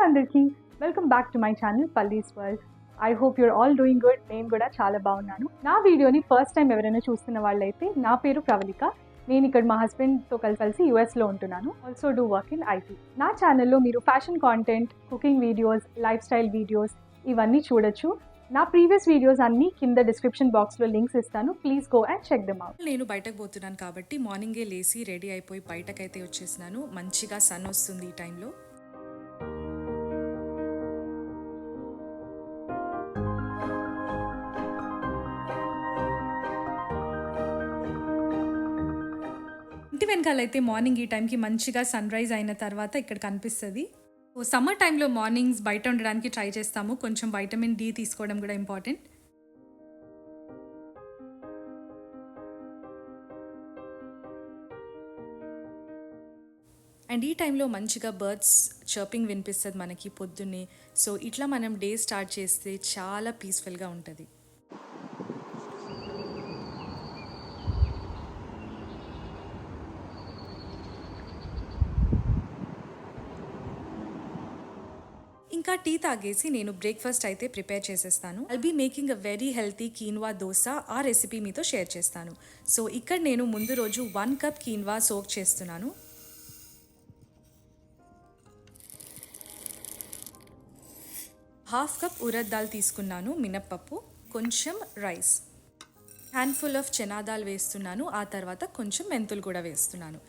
అందరికీ welcome back to my channel Pallis world. I hope you're all doing good. నేను కూడా చాలా బాగున్నాను. నా వీడియోని ఫస్ట్ టైం ఎవరైనా చూస్తున్న వాళ్ళైతే నా పేరు ప్రవళిక. నేను ఇక్కడ మా హస్బెండ్తో కలిసి యూఎస్లో ఉంటున్నాను. Also do work in IT. నా ఛానల్లో మీరు fashion content, cooking videos, life style videos ఇవన్నీ చూడొచ్చు. నా ప్రీవియస్ వీడియోస్ అన్నీ కింద డిస్క్రిప్షన్ బాక్స్లో లింక్స్ ఇస్తాను. Please go and check them out. నేను బయటకు పోతున్నాను కాబట్టి మార్నింగే లేచి రెడీ అయిపోయి బయటకైతే వచ్చేసినాను. మంచిగా సన్ వస్తుంది ఈ టైంలో. ఇంటి వెనకాలైతే మార్నింగ్ ఈ టైంకి మంచిగా సన్ రైజ్ అయిన తర్వాత ఇక్కడ కనిపిస్తుంది. సమ్మర్ టైంలో మార్నింగ్స్ బయట ఉండడానికి ట్రై చేస్తాము. కొంచెం వైటమిన్ డి తీసుకోవడం కూడా ఇంపార్టెంట్. అండ్ ఈ టైంలో మంచిగా బర్డ్స్ చర్పింగ్ వినిపిస్తుంది మనకి పొద్దున్నే. సో ఇట్లా మనం డే స్టార్ట్ చేస్తే చాలా పీస్ఫుల్గా ఉంటుంది. ఇంకా టీ తాగేసి నేను బ్రేక్ఫాస్ట్ అయితే ప్రిపేర్ చేసేస్తాను. I'll be making a very healthy quinoa dosa. ఆ రెసిపీ మీతో షేర్ చేస్తాను. సో ఇక్కడ నేను ముందు రోజు 1 కప్ కీన్వా సోక్ చేస్తున్నాను. హాఫ్ కప్ ఉరద్ దాల్ తీసుకున్నాను, మినప్పప్పు, కొంచెం rice, handful of chana dal వేస్తున్నాను. ఆ తర్వాత కొంచెం మెంతులు కూడా వేస్తున్నాను.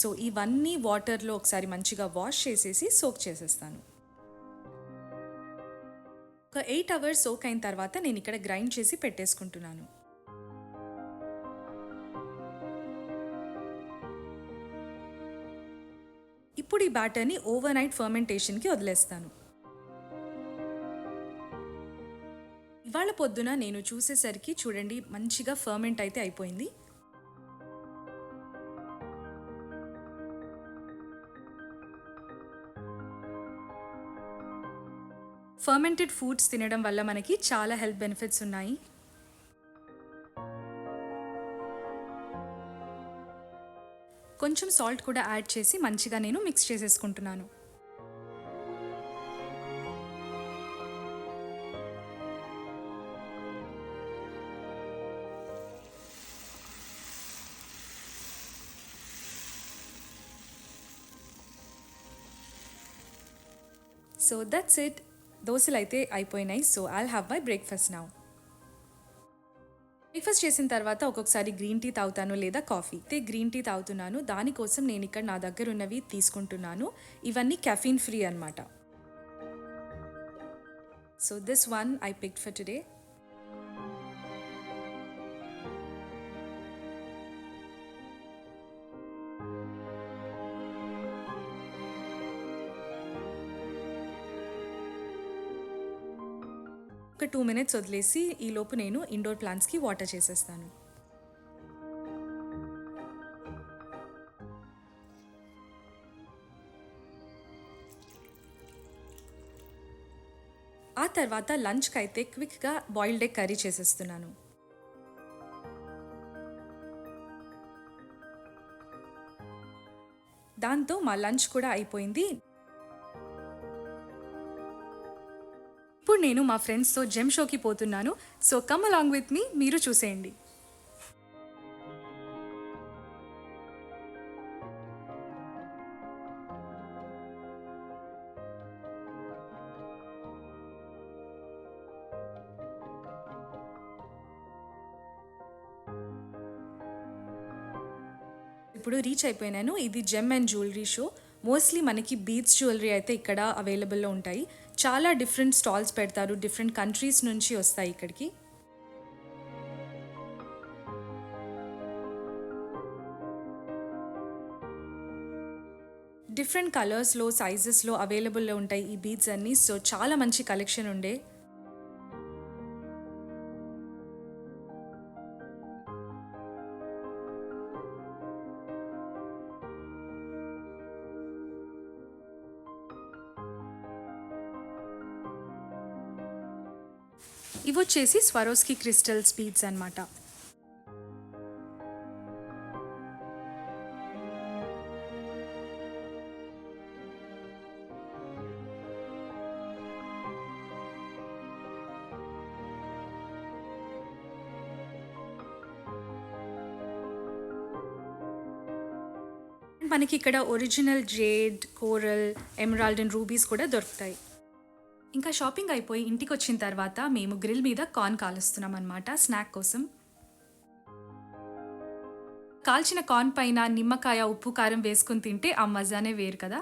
సో ఇవన్నీ వాటర్లో ఒకసారి మంచిగా వాష్ చేసేసి సోక్ చేసేస్తాను. ఒక 8 అవర్స్ సోక్ అయిన తర్వాత నేను ఇక్కడ గ్రైండ్ చేసి పెట్టేసుకుంటున్నాను. ఇప్పుడు ఈ బ్యాటర్ని ఓవర్ నైట్ ఫర్మెంటేషన్కి వదిలేస్తాను. ఇవాళ పొద్దున నేను చూసేసరికి చూడండి మంచిగా ఫర్మెంట్ అయితే అయిపోయింది. ఫర్మెంటెడ్ ఫుడ్స్ తినడం వల్ల మనకి చాలా హెల్త్ బెనిఫిట్స్ ఉన్నాయి. కొంచెం సాల్ట్ కూడా యాడ్ చేసి మంచిగా నేను మిక్స్ చేసేసుకుంటున్నాను. So that's it. దోశలు అయితే అయిపోయినాయి. So I'll have my breakfast now. Breakfast చేసిన తర్వాత ఒక్కొక్కసారి గ్రీన్ టీ తాగుతాను లేదా కాఫీ. అయితే గ్రీన్ టీ తాగుతున్నాను. దానికోసం నేను ఇక్కడ నా దగ్గర ఉన్నవి తీసుకుంటున్నాను. ఇవన్నీ కెఫీన్ ఫ్రీ అన్నమాట. So this one I picked for today. ఒక 2 మినిట్స్ వదిలేసి ఈ లోపు నేను ఇండోర్ ప్లాంట్స్కి వాటర్ చేసేస్తాను. ఆ తర్వాత లంచ్కి అయితే క్విక్గా బాయిల్డ్ ఎగ్ కర్రీ చేసేస్తున్నాను. దాంతో మా లంచ్ కూడా అయిపోయింది. ఇప్పుడు నేను మా ఫ్రెండ్స్తో జెమ్ షోకి పోతున్నాను. So come along with me, మీరు చూసేయండి. ఇప్పుడు రీచ్ అయిపోయినాను. ఇది gem and jewellery show. Mostly మనకి బీడ్స్ జ్యువెలరీ అయితే ఇక్కడ అవైలబుల్లో ఉంటాయి. చాలా డిఫరెంట్ స్టాల్స్ పెడతారు. డిఫరెంట్ కంట్రీస్ నుంచి వస్తాయి ఇక్కడికి. డిఫరెంట్ కలర్స్లో, సైజెస్లో అవైలబుల్లో ఉంటాయి ఈ బీడ్స్ అన్నీ. సో చాలా మంచి కలెక్షన్ ఉండే. ఇవి వచ్చేసి స్వరోస్కి క్రిస్టల్స్ బీడ్స్ అన్నమాట. మనకి ఇక్కడ original jade, coral, emerald and rubies కూడా దొరుకుతాయి. ఇంకా షాపింగ్ అయిపోయి ఇంటికి వచ్చిన తర్వాత మేము గ్రిల్ మీద కార్న్ కాలుస్తున్నాం అనమాట స్నాక్ కోసం. కాల్చిన కార్న్ పైన నిమ్మకాయ, ఉప్పు, కారం వేసుకుని తింటే ఆ మజానే వేరు కదా.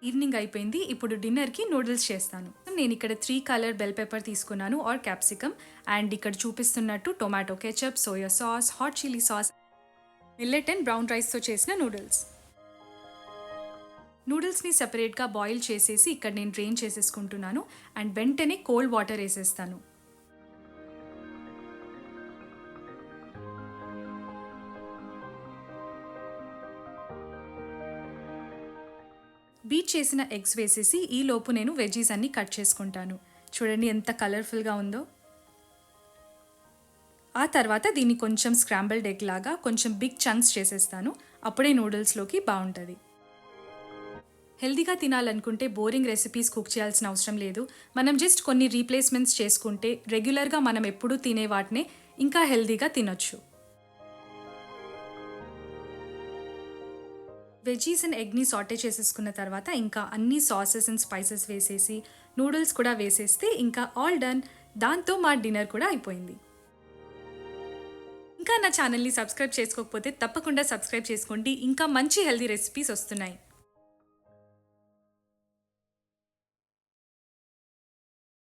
ఈవినింగ్ అయిపోయింది. ఇప్పుడు డిన్నర్కి నూడిల్స్ చేస్తాను. నేను ఇక్కడ 3 కలర్ బెల్ పెప్పర్ తీసుకున్నాను ఆర్ క్యాప్సికమ్, అండ్ ఇక్కడ చూపిస్తున్నట్టు tomato ketchup, soya sauce, hot chilli sauce, millet and brown రైస్తో చేసిన నూడిల్స్. నూడిల్స్ని సెపరేట్గా బాయిల్ చేసేసి ఇక్కడ నేను డ్రైన్ చేసేసుకుంటున్నాను అండ్ వెంటనే కోల్డ్ వాటర్ వేసేస్తాను. బీట్ చేసిన ఎగ్స్ వేసేసి ఈ లోపు నేను వెజీస్ అన్ని కట్ చేసుకుంటాను. చూడండి ఎంత కలర్ఫుల్గా ఉందో. ఆ తర్వాత దీన్ని కొంచెం స్క్రాంబుల్డ్ ఎగ్ లాగా కొంచెం బిగ్ చంక్స్ చేసేస్తాను. అప్పుడే నూడిల్స్లోకి బాగుంటుంది. హెల్దీగా తినాలనుకుంటే బోరింగ్ రెసిపీస్ కుక్ చేయాల్సిన అవసరం లేదు. మనం జస్ట్ కొన్ని రీప్లేస్మెంట్స్ చేసుకుంటే రెగ్యులర్గా మనం ఎప్పుడూ తినే వాటినే ఇంకా హెల్దీగా తినొచ్చు. వెజీస్ అండ్ ఎగ్ని సాటే చేసేసుకున్న తర్వాత ఇంకా అన్ని సాసెస్ అండ్ స్పైసెస్ వేసేసి నూడిల్స్ కూడా వేసేస్తే ఇంకా ఆల్ డన్. దాంతో మా డిన్నర్ కూడా అయిపోయింది. ఇంకా నా ఛానల్ని సబ్స్క్రైబ్ చేసుకోకపోతే తప్పకుండా సబ్స్క్రైబ్ చేసుకోండి. ఇంకా మంచి హెల్దీ రెసిపీస్ వస్తున్నాయి.